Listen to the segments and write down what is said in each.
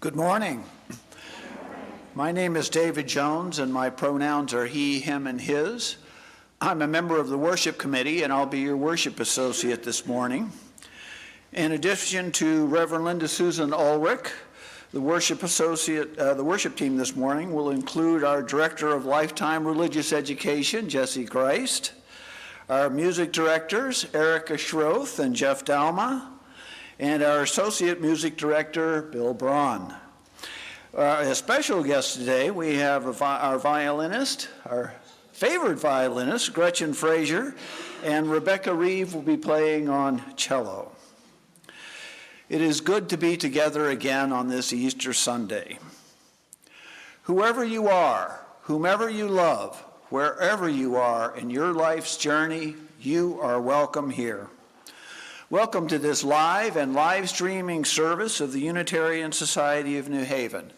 Good morning. My name is David Jones, and my pronouns are he, him, and his. I'm a member of the worship committee, and I'll be your worship associate this morning. In addition to Reverend Linda Susan Ulrich, the worship team this morning will include our Director of Lifetime Religious Education, Jesse Christ, our music directors, Erica Schroth and Jeff Dalma, and our Associate Music Director, Bill Braun. As special guest today, we have our violinist, our favorite violinist, Gretchen Frazier, and Rebecca Reeve will be playing on cello. It is good to be together again on this Easter Sunday. Whoever you are, whomever you love, wherever you are in your life's journey, you are welcome here. Welcome to this live and live streaming service of the Unitarian Society of New Haven.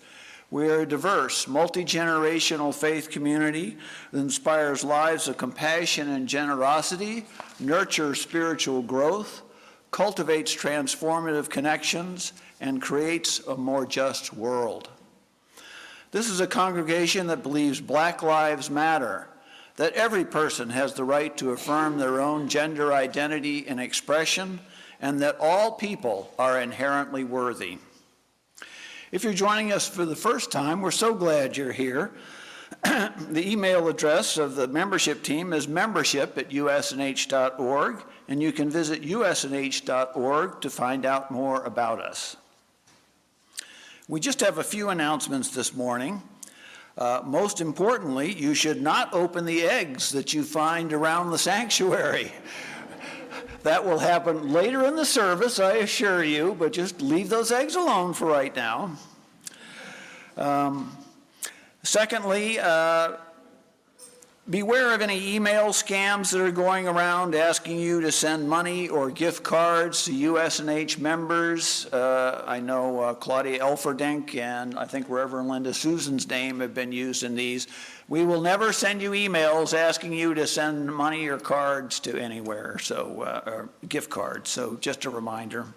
We are a diverse, multi-generational faith community that inspires lives of compassion and generosity, nurtures spiritual growth, cultivates transformative connections, and creates a more just world. This is a congregation that believes Black Lives Matter, that every person has the right to affirm their own gender identity and expression, and that all people are inherently worthy. If you're joining us for the first time, we're so glad you're here. The email address of the membership team is membership@usnh.org, and you can visit usnh.org to find out more about us. We just have a few announcements this morning. Most importantly, you should not open the eggs that you find around the sanctuary. That will happen later in the service, I assure you, but just leave those eggs alone for right now. Secondly, beware of any email scams that are going around asking you to send money or gift cards to USNH members. I know Claudia Elferdink and I think Reverend Linda Susan's name have been used in these. We will never send you emails asking you to send money or cards to anywhere, or gift cards, so just a reminder.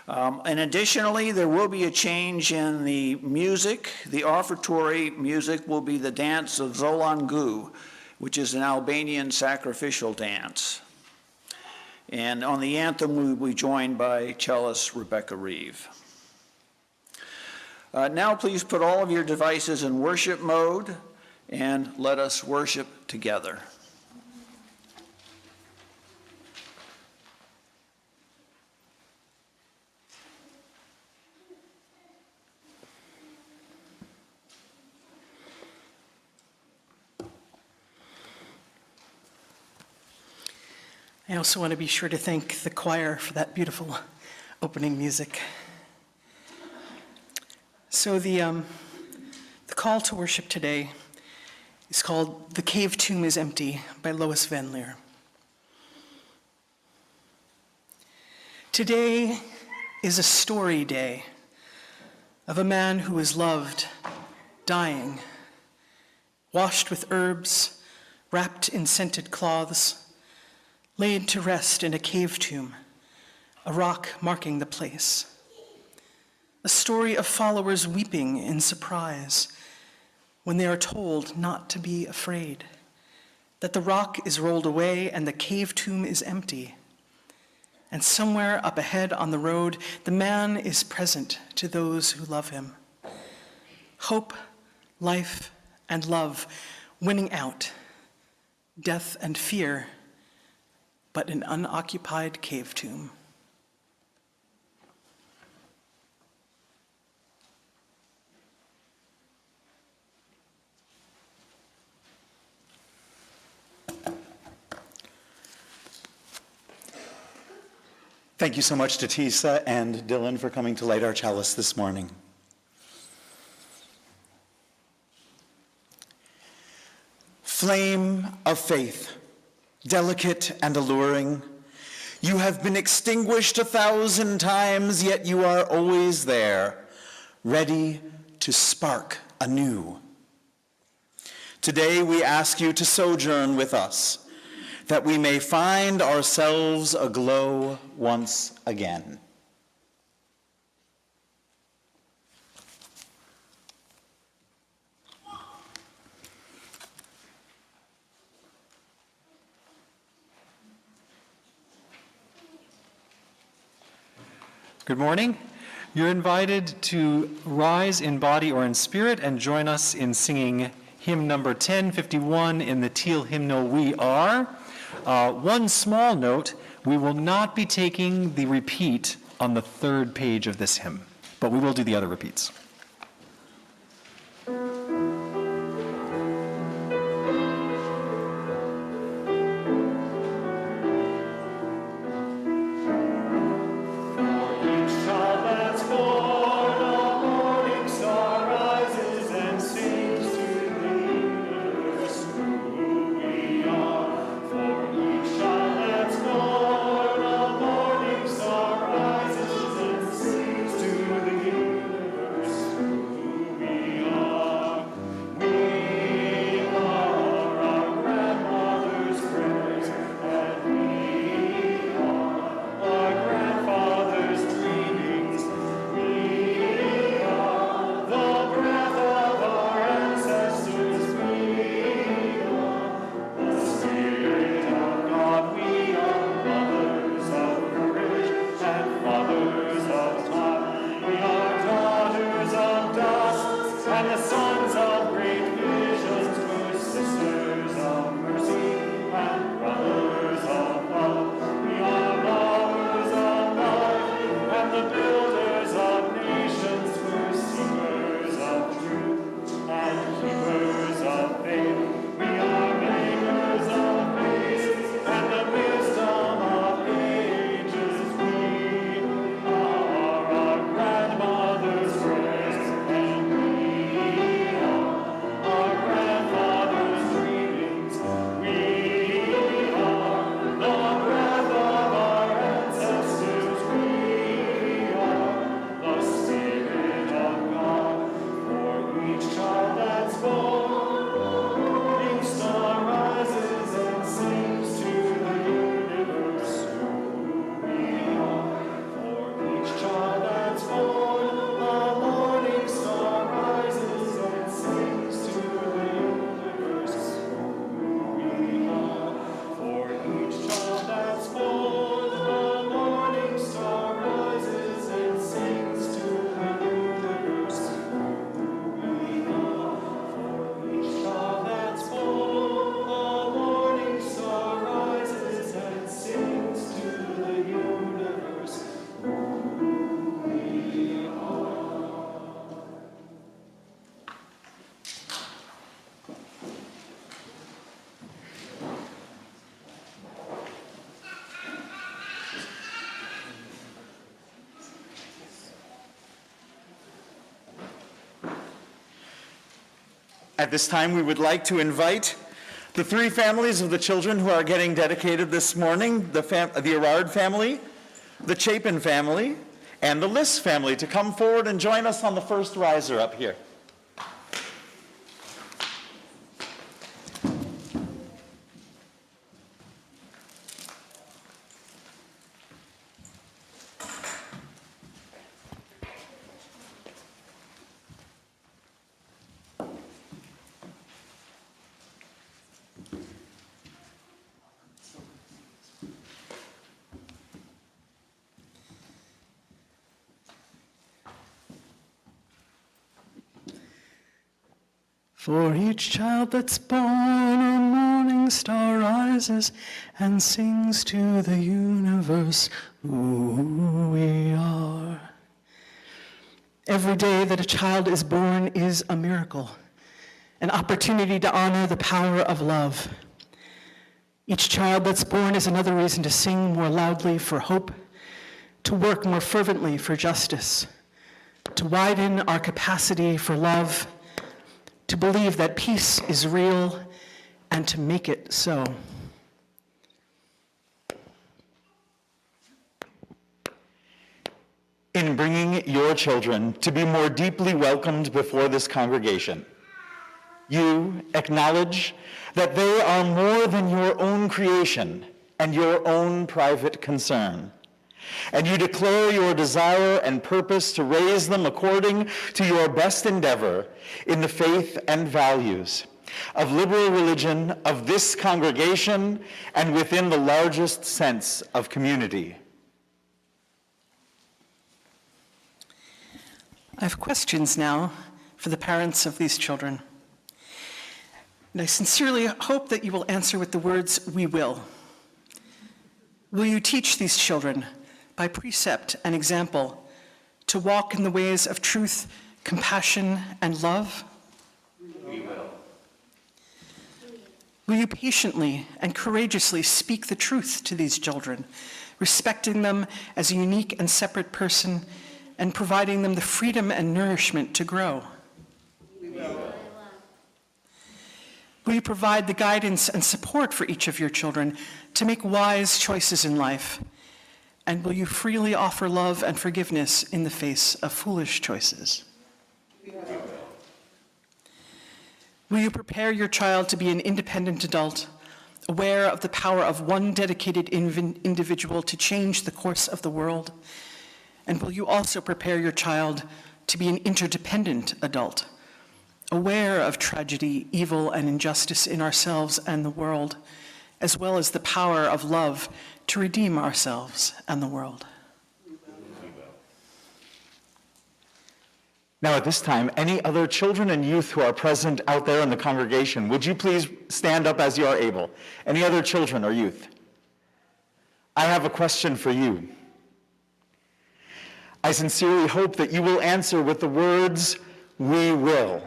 And additionally, there will be a change in the music. The offertory music will be the dance of Zolangu, which is an Albanian sacrificial dance. And on the anthem, we will be joined by cellist Rebecca Reeve. Now please put all of your devices in worship mode and let us worship together. I also want to be sure to thank the choir for that beautiful opening music. So the call to worship today is called "The Cave Tomb is Empty" by Lois Van Leer. Today is a story day of a man who was loved, dying, washed with herbs, wrapped in scented cloths, laid to rest in a cave tomb, a rock marking the place. A story of followers weeping in surprise when they are told not to be afraid, that the rock is rolled away and the cave tomb is empty. And somewhere up ahead on the road, the man is present to those who love him. Hope, life, and love winning out, death and fear, but an unoccupied cave tomb. Thank you so much to Tisa and Dylan for coming to light our chalice this morning. Flame of faith, delicate and alluring, you have been extinguished 1,000 times, yet you are always there, ready to spark anew. Today we ask you to sojourn with us, that we may find ourselves aglow once again. Good morning. You're invited to rise in body or in spirit and join us in singing hymn number 1051 in the Teal hymnal, We Are. One small note, we will not be taking the repeat on the third page of this hymn, but we will do the other repeats. At this time, we would like to invite the three families of the children who are getting dedicated this morning, the Erard family, the Chapin family, and the Liss family to come forward and join us on the first riser up here. For each child that's born, a morning star rises and sings to the universe who we are. Every day that a child is born is a miracle, an opportunity to honor the power of love. Each child that's born is another reason to sing more loudly for hope, to work more fervently for justice, to widen our capacity for love, to believe that peace is real, and to make it so. In bringing your children to be more deeply welcomed before this congregation, you acknowledge that they are more than your own creation and your own private concern. And you declare your desire and purpose to raise them according to your best endeavor in the faith and values of liberal religion of this congregation and within the largest sense of community. I have questions now for the parents of these children. And I sincerely hope that you will answer with the words, "we will." Will you teach these children, by precept and example, to walk in the ways of truth, compassion, and love? We will. Will you patiently and courageously speak the truth to these children, respecting them as a unique and separate person and providing them the freedom and nourishment to grow? We will. Will you provide the guidance and support for each of your children to make wise choices in life? And will you freely offer love and forgiveness in the face of foolish choices? We will. Will you prepare your child to be an independent adult, aware of the power of one dedicated individual to change the course of the world? And will you also prepare your child to be an interdependent adult, aware of tragedy, evil, and injustice in ourselves and the world, as well as the power of love to redeem ourselves and the world? Now at this time, any other children and youth who are present out there in the congregation, would you please stand up as you are able? Any other children or youth? I have a question for you. I sincerely hope that you will answer with the words, "we will."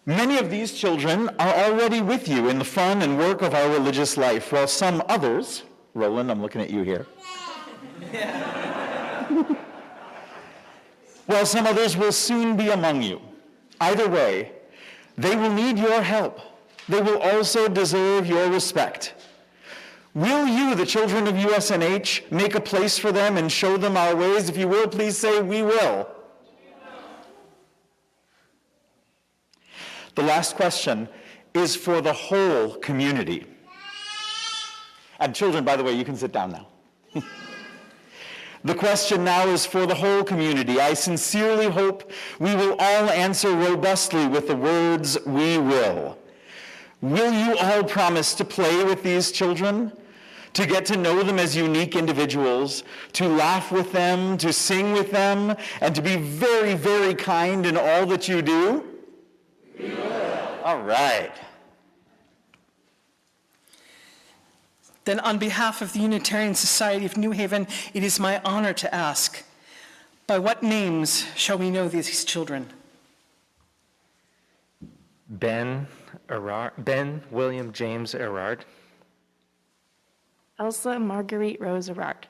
Many of these children are already with you in the fun and work of our religious life, while some others, Roland, I'm looking at you here. While some others will soon be among you. Either way, they will need your help. They will also deserve your respect. Will you, the children of USNH, make a place for them and show them our ways? If you will, please say, "we will." The last question is for the whole community. And children, by the way, you can sit down now. The question now is for the whole community. I sincerely hope we will all answer robustly with the words, "we will." Will you all promise to play with these children, to get to know them as unique individuals, to laugh with them, to sing with them, and to be very, very kind in all that you do? We will. All right. Then on behalf of the Unitarian Society of New Haven, it is my honor to ask, by what names shall we know these children? Ben William James Erard. Elsa Marguerite Rose Erard.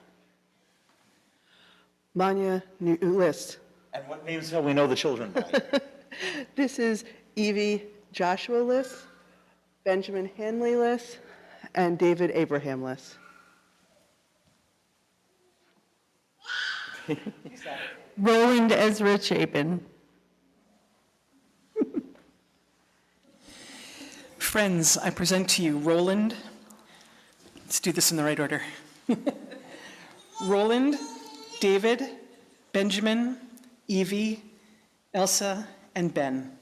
Manya Ulyss. And what names shall we know the children by? This is Evie Joshua Liss, Benjamin Hanley Liss, and David Abraham Liss. Roland Ezra Chapin. Friends, I present to you Roland. Let's do this in the right order. Roland, David, Benjamin, Evie, Elsa, and Ben.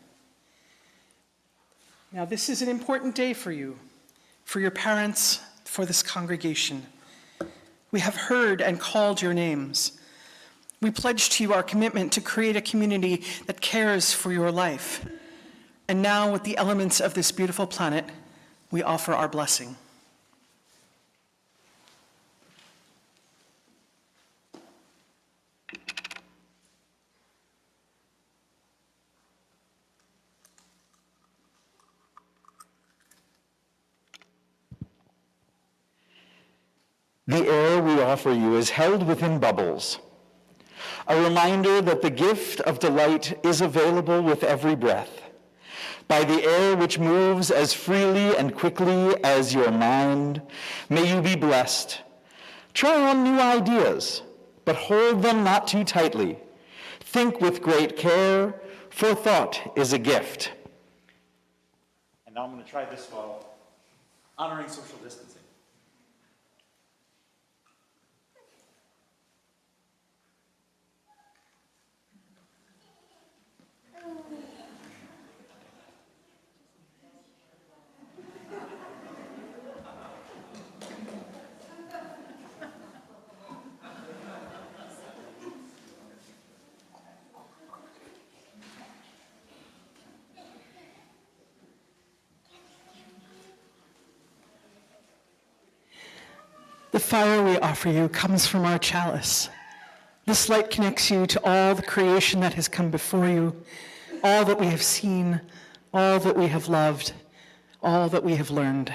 Now, this is an important day for you, for your parents, for this congregation. We have heard and called your names. We pledge to you our commitment to create a community that cares for your life. And now, with the elements of this beautiful planet, we offer our blessing. The air we offer you is held within bubbles, a reminder that the gift of delight is available with every breath. By the air which moves as freely and quickly as your mind, may you be blessed. Try on new ideas, but hold them not too tightly. Think with great care, for thought is a gift. And now I'm going to try this while honoring social distancing. The fire we offer you comes from our chalice. This light connects you to all the creation that has come before you, all that we have seen, all that we have loved, all that we have learned.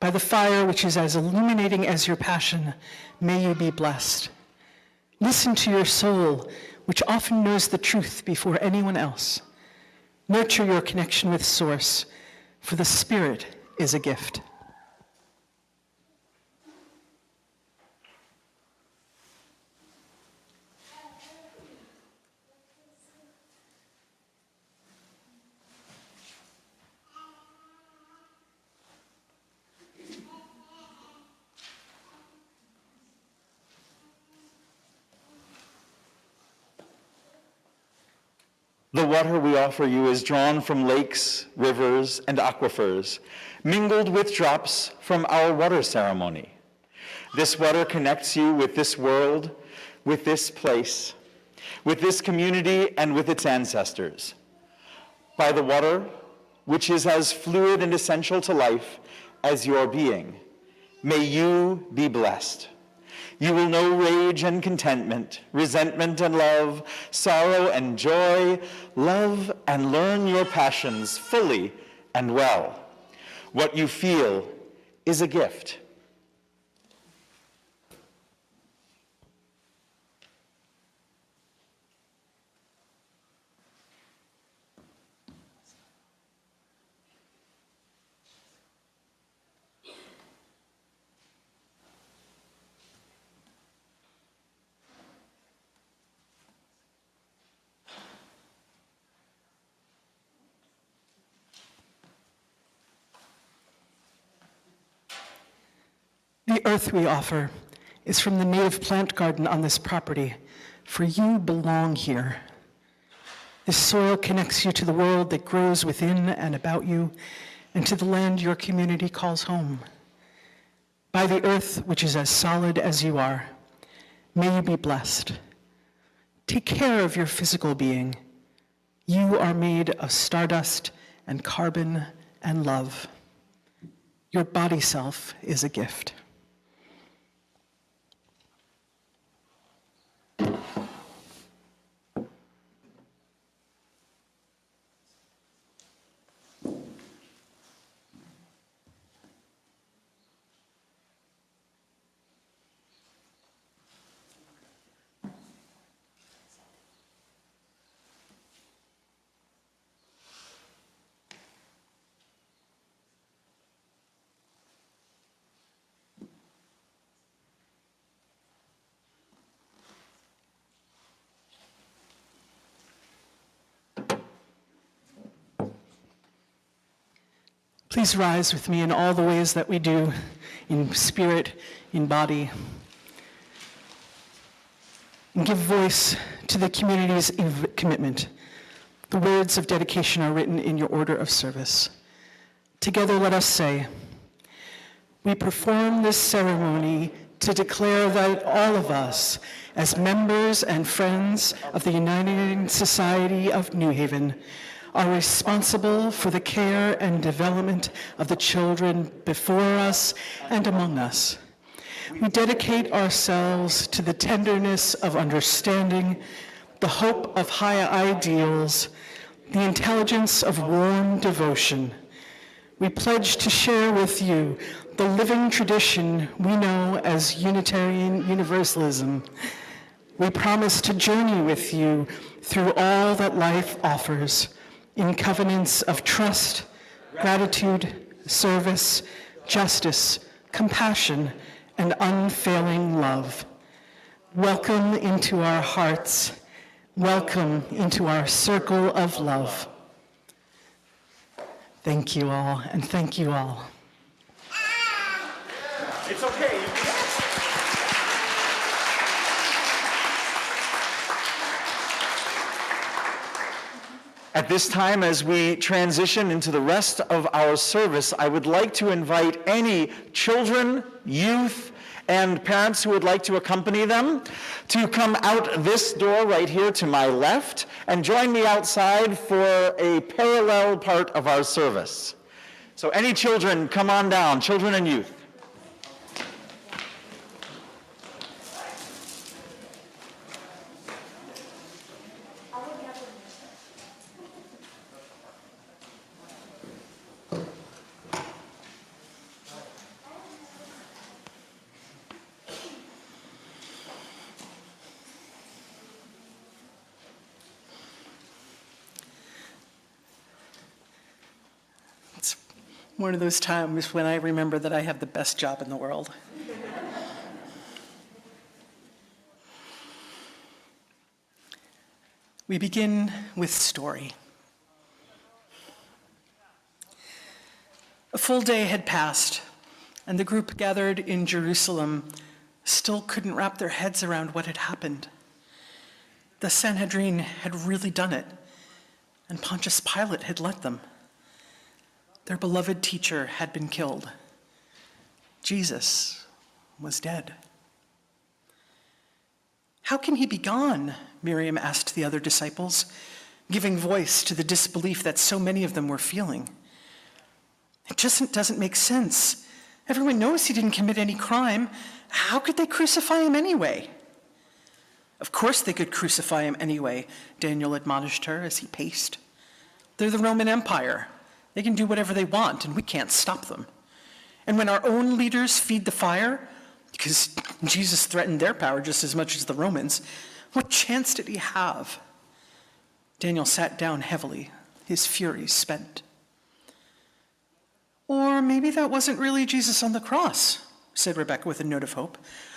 By the fire which is as illuminating as your passion, may you be blessed. Listen to your soul, which often knows the truth before anyone else. Nurture your connection with Source, for the Spirit is a gift. The water we offer you is drawn from lakes, rivers, and aquifers, mingled with drops from our water ceremony. This water connects you with this world, with this place, with this community, and with its ancestors. By the water, which is as fluid and essential to life as your being, may you be blessed. You will know rage and contentment, resentment and love, sorrow and joy, love and learn your passions fully and well. What you feel is a gift. The earth we offer is from the native plant garden on this property, for you belong here. This soil connects you to the world that grows within and about you, and to the land your community calls home. By the earth, which is as solid as you are, may you be blessed. Take care of your physical being. You are made of stardust and carbon and love. Your body self is a gift. Please rise with me in all the ways that we do, in spirit, in body, and give voice to the community's commitment. The words of dedication are written in your order of service. Together let us say, we perform this ceremony to declare that all of us, as members and friends of the United Society of New Haven, are responsible for the care and development of the children before us and among us. We dedicate ourselves to the tenderness of understanding, the hope of higher ideals, the intelligence of warm devotion. We pledge to share with you the living tradition we know as Unitarian Universalism. We promise to journey with you through all that life offers, in covenants of trust, gratitude, service, justice, compassion, and unfailing love. Welcome into our hearts. Welcome into our circle of love. Thank you all, and thank you all. It's okay. At this time, as we transition into the rest of our service, I would like to invite any children, youth, and parents who would like to accompany them to come out this door right here to my left and join me outside for a parallel part of our service. So any children, come on down, children and youth. One of those times when I remember that I have the best job in the world. We begin with story. A full day had passed, and the group gathered in Jerusalem still couldn't wrap their heads around what had happened. The Sanhedrin had really done it, and Pontius Pilate had let them. Their beloved teacher had been killed. Jesus was dead. "How can he be gone?" Miriam asked the other disciples, giving voice to the disbelief that so many of them were feeling. "It just doesn't make sense. Everyone knows he didn't commit any crime. How could they crucify him anyway?" "Of course they could crucify him anyway," Daniel admonished her as he paced. "They're the Roman Empire. They can do whatever they want, and we can't stop them. And when our own leaders feed the fire, because Jesus threatened their power just as much as the Romans, what chance did he have?" Daniel sat down heavily, his fury spent. "Or maybe that wasn't really Jesus on the cross," said Rebecca with a note of hope.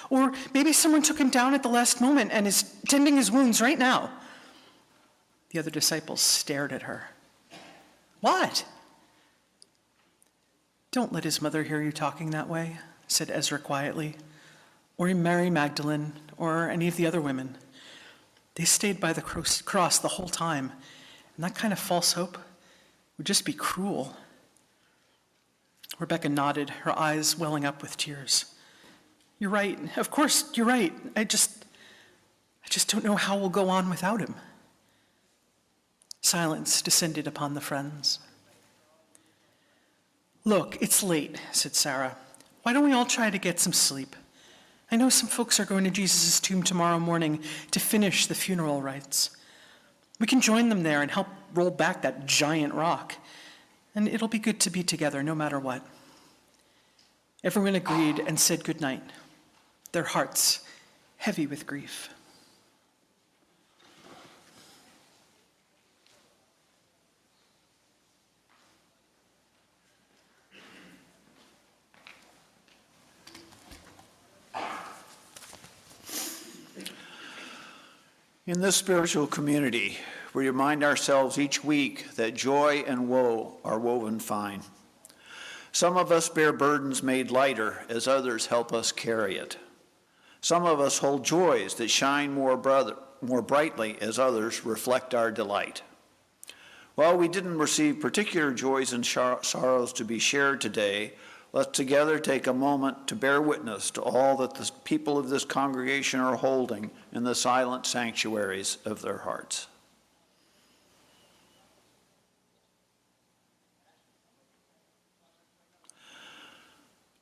"Or maybe someone took him down at the last moment and is tending his wounds right now." The other disciples stared at her. "What?" "Don't let his mother hear you talking that way," said Ezra quietly, "or Mary Magdalene, or any of the other women. They stayed by the cross the whole time, and that kind of false hope would just be cruel." Rebecca nodded, her eyes welling up with tears. "You're right. Of course, you're right. I just don't know how we'll go on without him." Silence descended upon the friends. "Look, it's late," said Sarah. "Why don't we all try to get some sleep? I know some folks are going to Jesus' tomb tomorrow morning to finish the funeral rites. We can join them there and help roll back that giant rock. And it'll be good to be together no matter what." Everyone agreed and said goodnight, their hearts heavy with grief. In this spiritual community, we remind ourselves each week that joy and woe are woven fine. Some of us bear burdens made lighter as others help us carry it. Some of us hold joys that shine more brightly as others reflect our delight. While we didn't receive particular joys and sorrows to be shared today, let's together take a moment to bear witness to all that the people of this congregation are holding in the silent sanctuaries of their hearts.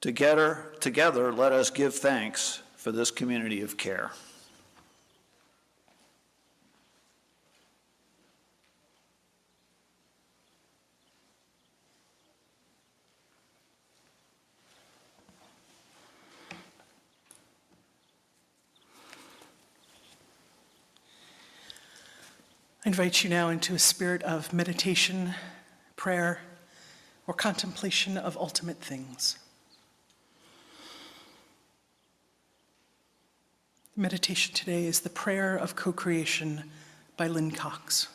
Together, let us give thanks for this community of care. I invite you now into a spirit of meditation, prayer, or contemplation of ultimate things. The meditation today is the Prayer of Co-Creation by Lynn Cox.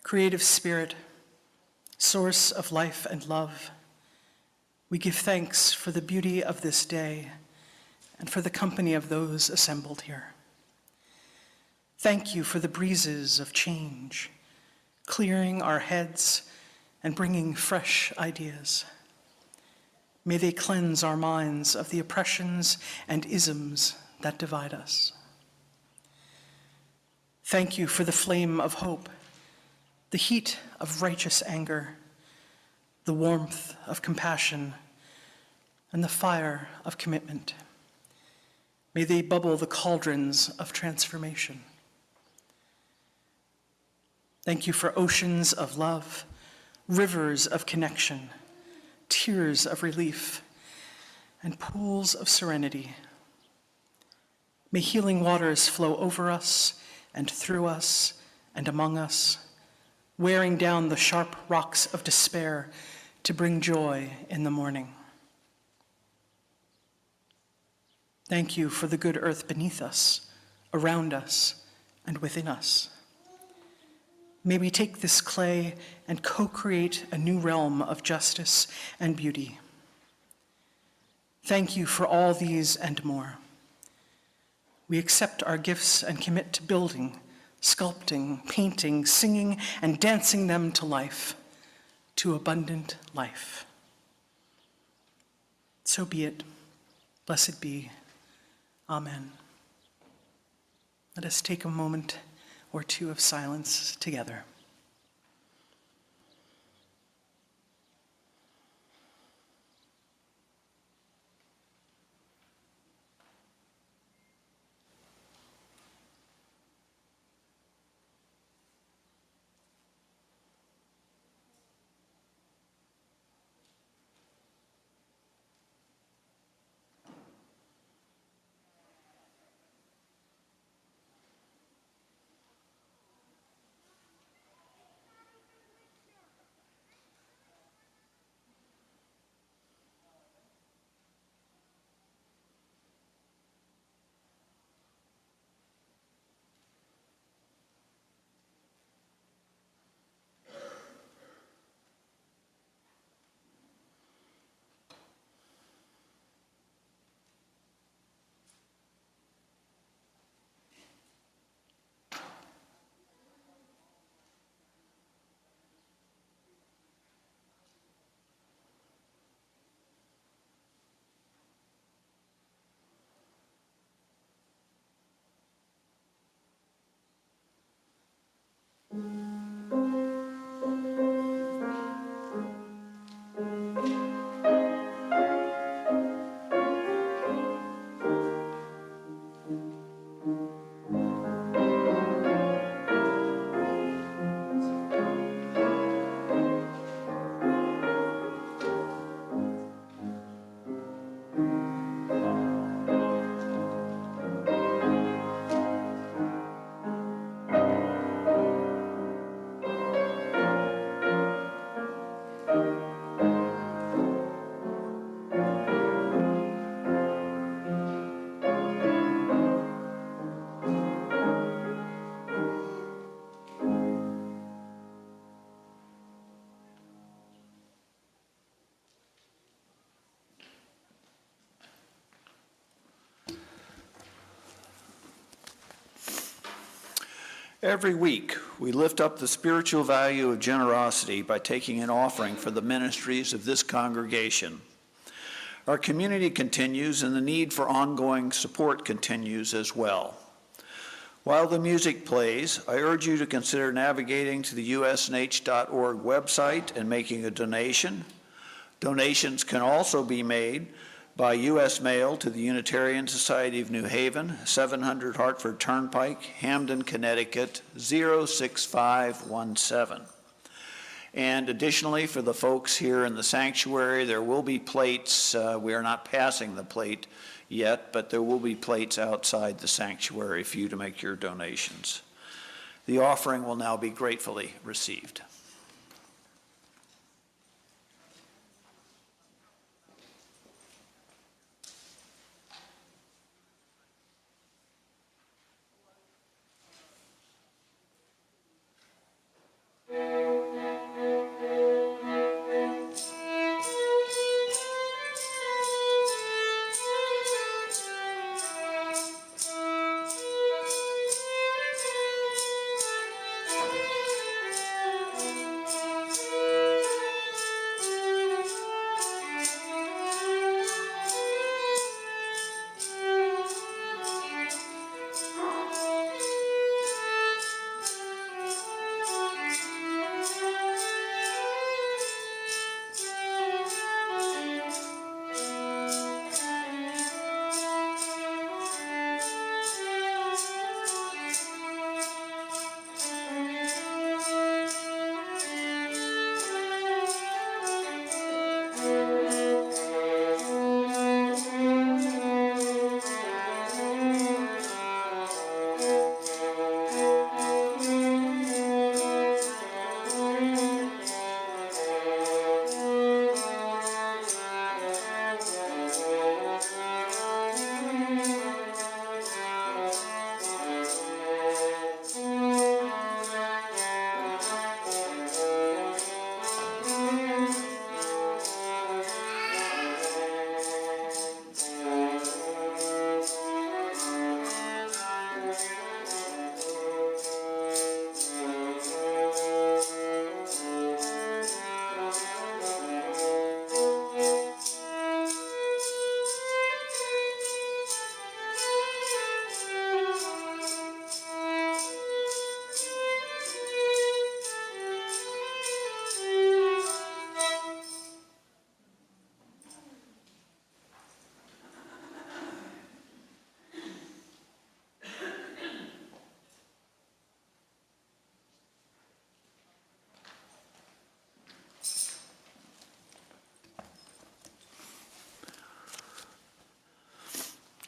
Creative Spirit, source of life and love, we give thanks for the beauty of this day and for the company of those assembled here. Thank you for the breezes of change, clearing our heads and bringing fresh ideas. May they cleanse our minds of the oppressions and isms that divide us. Thank you for the flame of hope, the heat of righteous anger, the warmth of compassion, and the fire of commitment. May they bubble the cauldrons of transformation. Thank you for oceans of love, rivers of connection, tears of relief, and pools of serenity. May healing waters flow over us and through us and among us, wearing down the sharp rocks of despair to bring joy in the morning. Thank you for the good earth beneath us, around us, and within us. May we take this clay and co-create a new realm of justice and beauty. Thank you for all these and more. We accept our gifts and commit to building, sculpting, painting, singing, and dancing them to life, to abundant life. So be it. Blessed be. Amen. Let us take a moment or two of silence together. Every week, we lift up the spiritual value of generosity by taking an offering for the ministries of this congregation. Our community continues, and the need for ongoing support continues as well. While the music plays, I urge you to consider navigating to the usnh.org website and making a donation. Donations can also be made by U.S. mail to the Unitarian Society of New Haven, 700 Hartford Turnpike, Hamden, Connecticut, 06517. And additionally, for the folks here in the sanctuary, there will be plates. We are not passing the plate yet, but there will be plates outside the sanctuary for you to make your donations. The offering will now be gratefully received.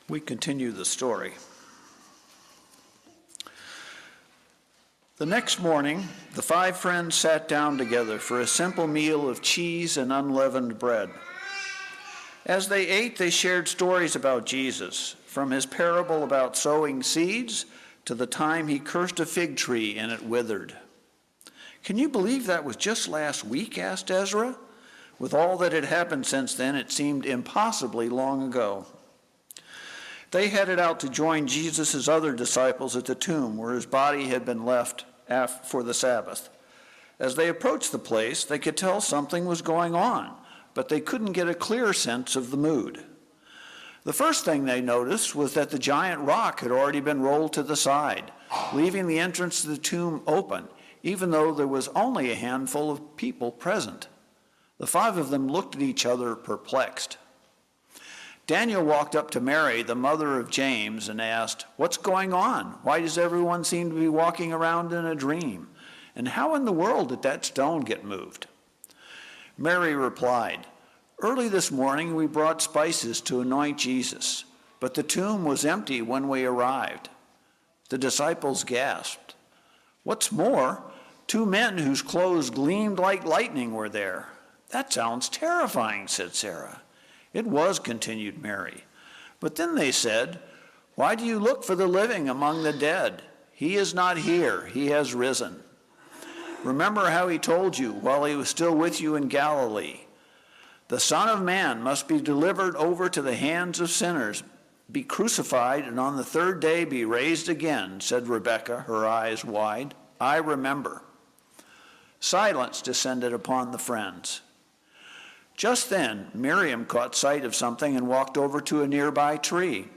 We continue the story. The next morning, the 5 friends sat down together for a simple meal of cheese and unleavened bread. As they ate, they shared stories about Jesus, from his parable about sowing seeds to the time he cursed a fig tree and it withered. "Can you believe that was just last week?" asked Ezra. With all that had happened since then, it seemed impossibly long ago. They headed out to join Jesus' other disciples at the tomb where his body had been left for the Sabbath. As they approached the place, they could tell something was going on, but they couldn't get a clear sense of the mood. The first thing they noticed was that the giant rock had already been rolled to the side, leaving the entrance to the tomb open, even though there was only a handful of people present. The 5 of them looked at each other perplexed. Daniel walked up to Mary, the mother of James, and asked, "What's going on? Why does everyone seem to be walking around in a dream? And how in the world did that stone get moved?" Mary replied, "Early this morning we brought spices to anoint Jesus, but the tomb was empty when we arrived." The disciples gasped. "What's more, 2 men whose clothes gleamed like lightning were there." "That sounds terrifying," said Sarah. "It was," continued Mary. "But then they said, 'Why do you look for the living among the dead? He is not here, he has risen. Remember how he told you while he was still with you in Galilee. The Son of Man must be delivered over to the hands of sinners, be crucified, and on the 3rd day be raised again,'" said Rebekah, her eyes wide. "I remember." Silence descended upon the friends. Just then, Miriam caught sight of something and walked over to a nearby tree.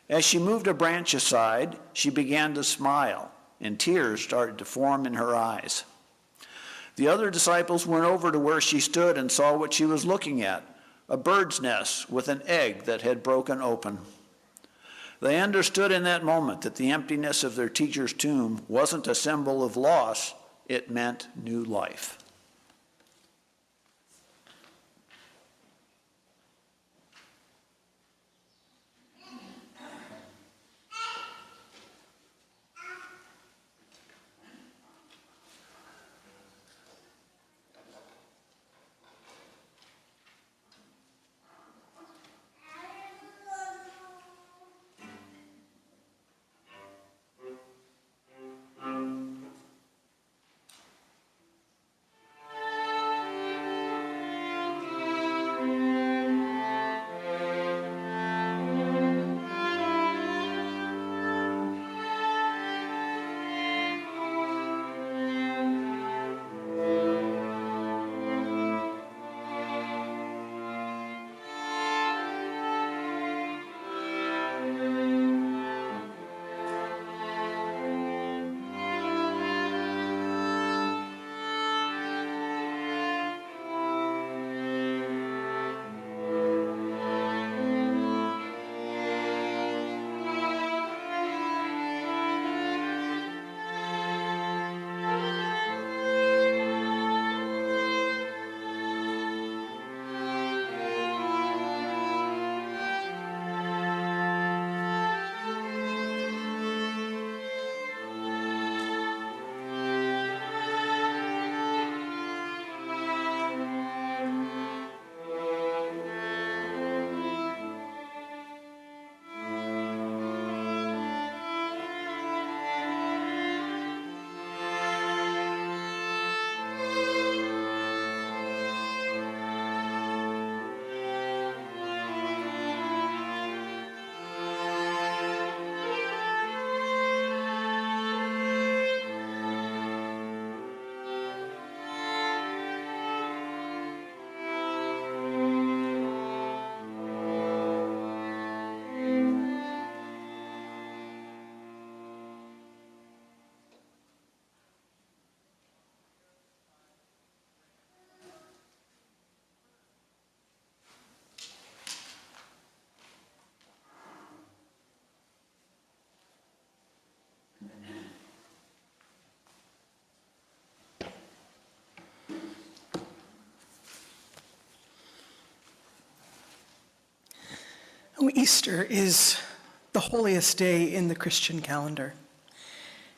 As she moved a branch aside, she began to smile, and tears started to form in her eyes. The other disciples went over to where she stood and saw what she was looking at, a bird's nest with an egg that had broken open. They understood in that moment that the emptiness of their teacher's tomb wasn't a symbol of loss, it meant new life. Easter is the holiest day in the Christian calendar.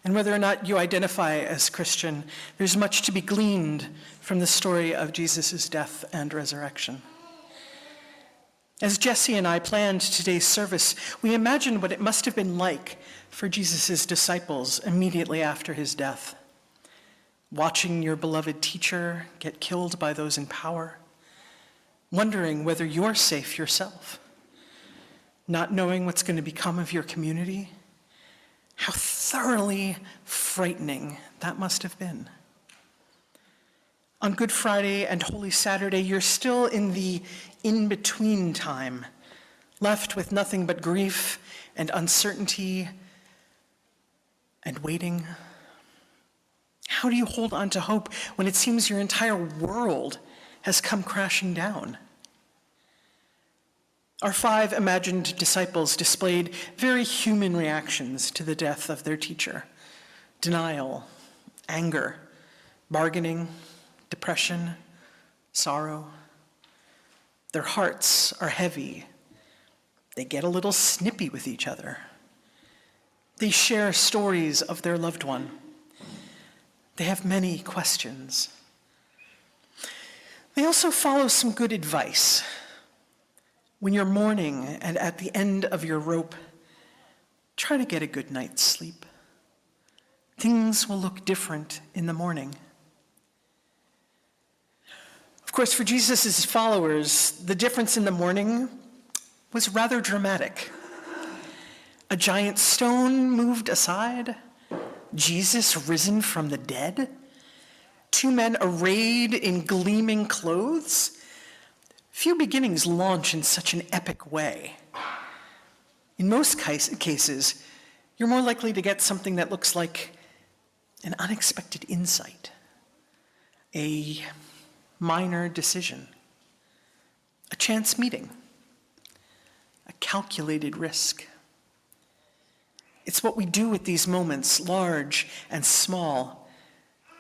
And whether or not you identify as Christian, there's much to be gleaned from the story of Jesus' death and resurrection. As Jesse and I planned today's service, we imagined what it must have been like for Jesus' disciples immediately after his death. Watching your beloved teacher get killed by those in power, wondering whether you're safe yourself, not knowing what's going to become of your community. How thoroughly frightening that must have been. On Good Friday and Holy Saturday, you're still in the in-between time, left with nothing but grief and uncertainty and waiting. How do you hold on to hope when it seems your entire world has come crashing down? Our 5 imagined disciples displayed very human reactions to the death of their teacher: denial, anger, bargaining, depression, sorrow. Their hearts are heavy. They get a little snippy with each other. They share stories of their loved one. They have many questions. They also follow some good advice. When you're mourning and at the end of your rope, try to get a good night's sleep. Things will look different in the morning. Of course, for Jesus' followers, the difference in the morning was rather dramatic. A giant stone moved aside, Jesus risen from the dead, 2 men arrayed in gleaming clothes. Few beginnings launch in such an epic way. In most cases, you're more likely to get something that looks like an unexpected insight, a minor decision, a chance meeting, a calculated risk. It's what we do with these moments, large and small,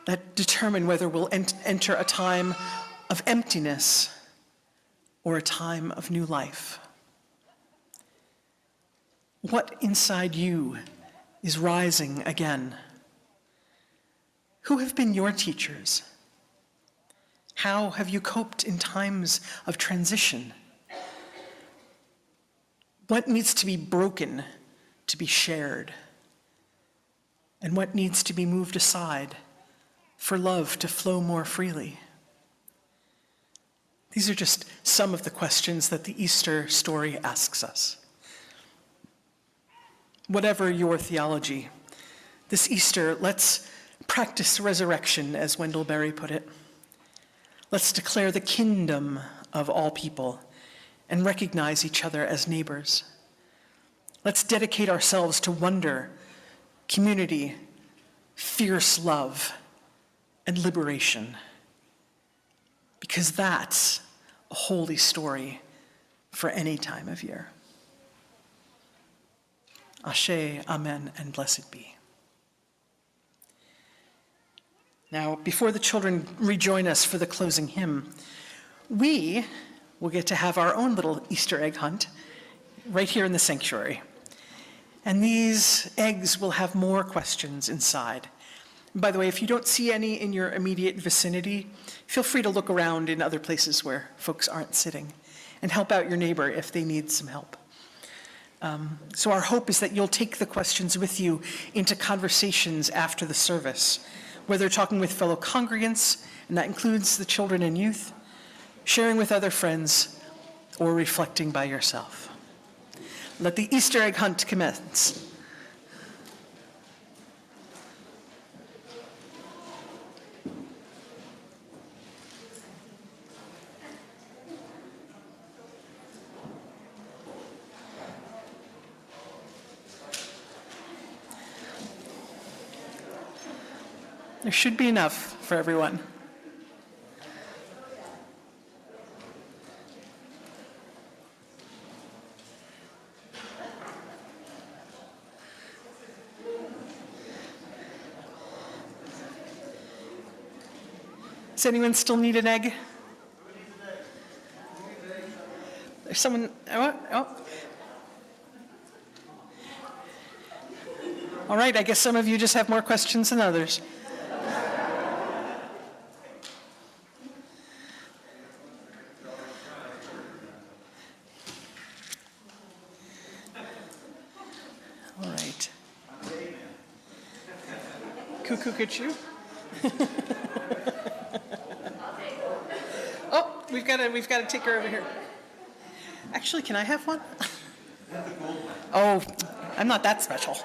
that determine whether we'll enter a time of emptiness or a time of new life. What inside you is rising again? Who have been your teachers? How have you coped in times of transition? What needs to be broken to be shared? And what needs to be moved aside for love to flow more freely? These are just some of the questions that the Easter story asks us. Whatever your theology, this Easter, let's practice resurrection, as Wendell Berry put it. Let's declare the kingdom of all people and recognize each other as neighbors. Let's dedicate ourselves to wonder, community, fierce love, and liberation. Because that's a holy story for any time of year. Ashe, amen, and blessed be. Now, before the children rejoin us for the closing hymn, we will get to have our own little Easter egg hunt right here in the sanctuary. And these eggs will have more questions inside. By the way, if you don't see any in your immediate vicinity, feel free to look around in other places where folks aren't sitting and help out your neighbor if they need some help. So our hope is that you'll take the questions with you into conversations after the service, whether talking with fellow congregants, and that includes the children and youth, sharing with other friends, or reflecting by yourself. Let the Easter egg hunt commence. There should be enough for everyone. Does anyone still need an egg? There's someone, All right, I guess some of you just have more questions than others. All right. Cuckoo. Oh, we've got to take her over here. Actually, can I have one? Oh, I'm not that special.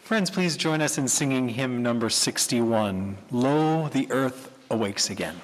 Friends, please join us in singing hymn number 61, Lo, the Earth Awakes Again.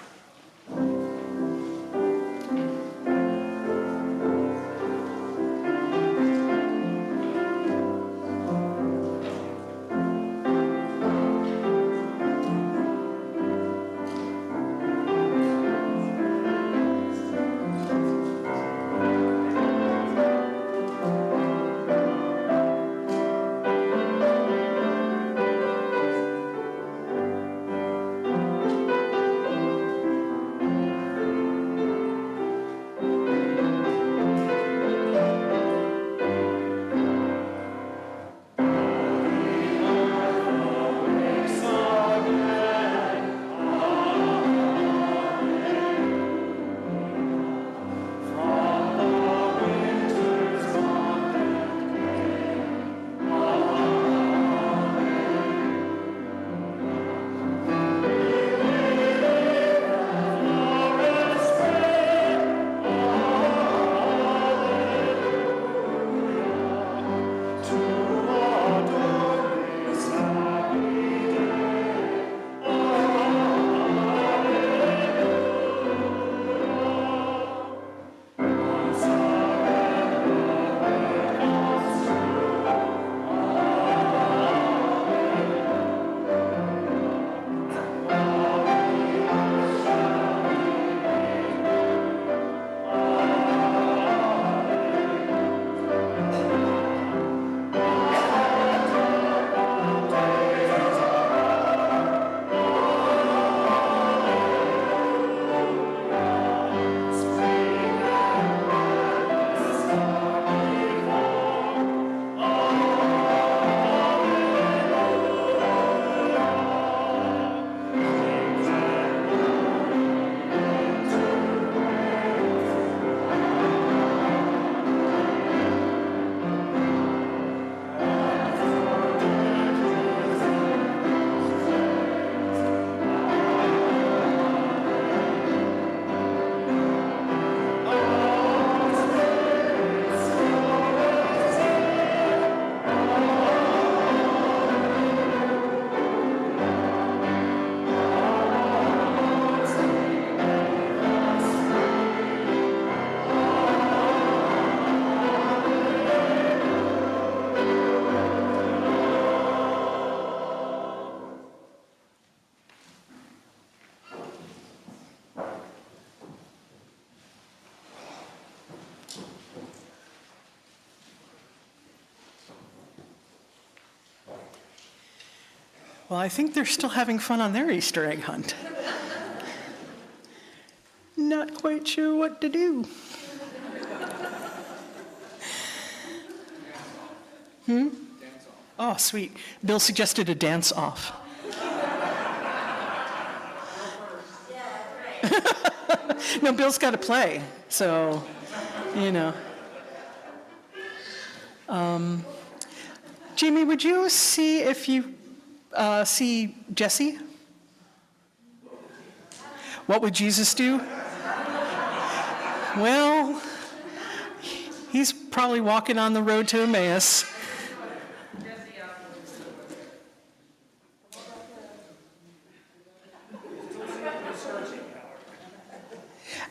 Well, I think they're still having fun on their Easter egg hunt. Not quite sure what to do. Oh, sweet. Bill suggested a dance-off. No, Bill's got to play, so, you know. Jamie, would you see if you see Jesse? What would Jesus do? Well, he's probably walking on the road to Emmaus.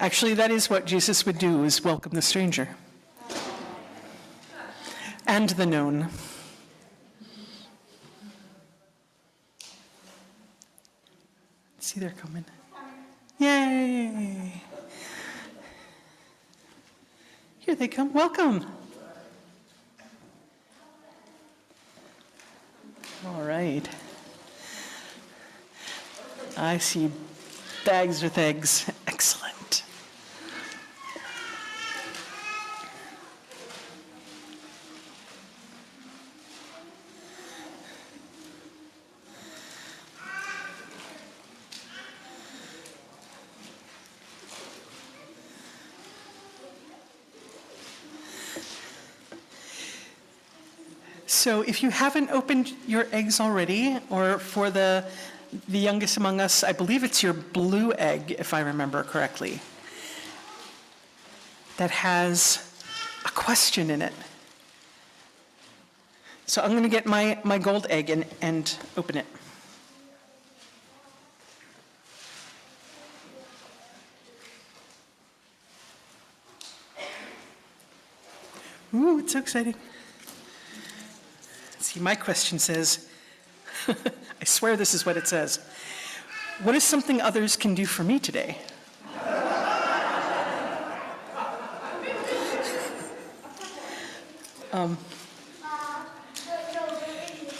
Actually, that is what Jesus would do, is welcome the stranger. And the known. See, they're coming. Yay! Here they come. Welcome. All right. I see bags with eggs. Excellent. So if you haven't opened your eggs already, or for the youngest among us, I believe it's your blue egg, if I remember correctly, that has a question in it. So I'm going to get my gold egg and open it. Ooh, it's so exciting. See, my question says, I swear this is what it says. What is something others can do for me today?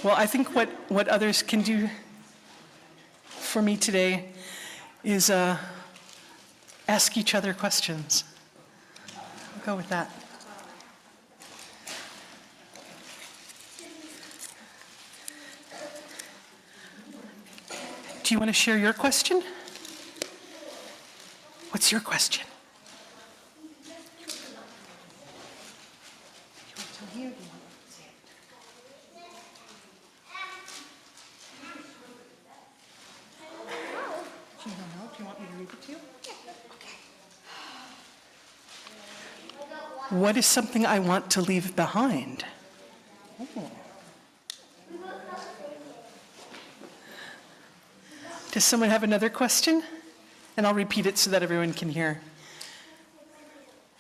Well, I think what others can do for me today is ask each other questions. I'll go with that. Do you want to share your question? What's your question? What is something I want to leave behind? Oh. Does someone have another question? And I'll repeat it so that everyone can hear.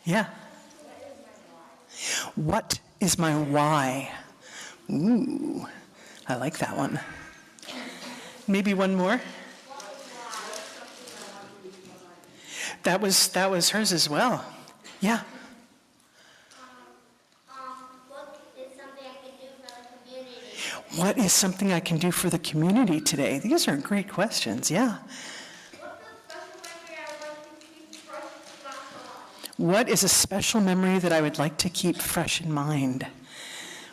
Yeah. What is my why? Ooh, I like that one. Maybe one more. That was hers as well. Yeah. What is something I can do for the community today? These are great questions, yeah. What is a special memory that I would like to keep fresh in mind?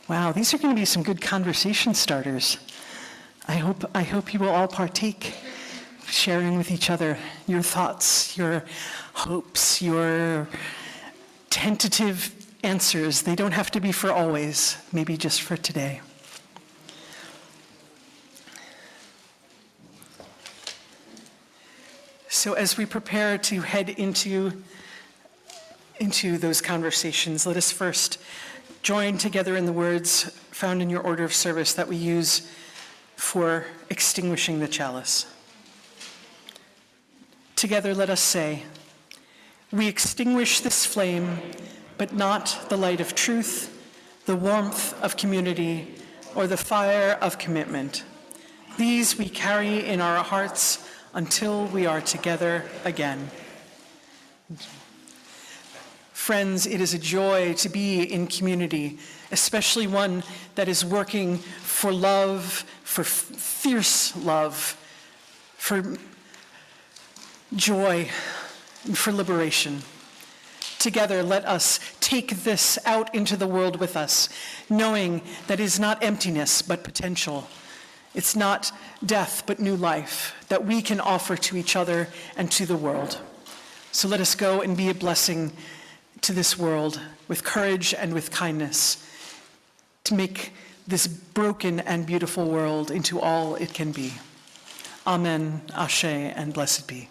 Wow, these are going to be some good conversation starters. I hope you will all partake, sharing with each other your thoughts, your hopes, your tentative answers. They don't have to be for always, maybe just for today. So as we prepare to head into those conversations, let us first join together in the words found in your order of service that we use for extinguishing the chalice. Together let us say, we extinguish this flame, but not the light of truth, the warmth of community, or the fire of commitment. These we carry in our hearts until we are together again. Friends, it is a joy to be in community, especially one that is working for love, for fierce love, for joy, and for liberation. Together, let us take this out into the world with us, knowing that it is not emptiness, but potential. It's not death, but new life that we can offer to each other and to the world. So let us go and be a blessing to this world with courage and with kindness to make this broken and beautiful world into all it can be. Amen, Ashe, and blessed be.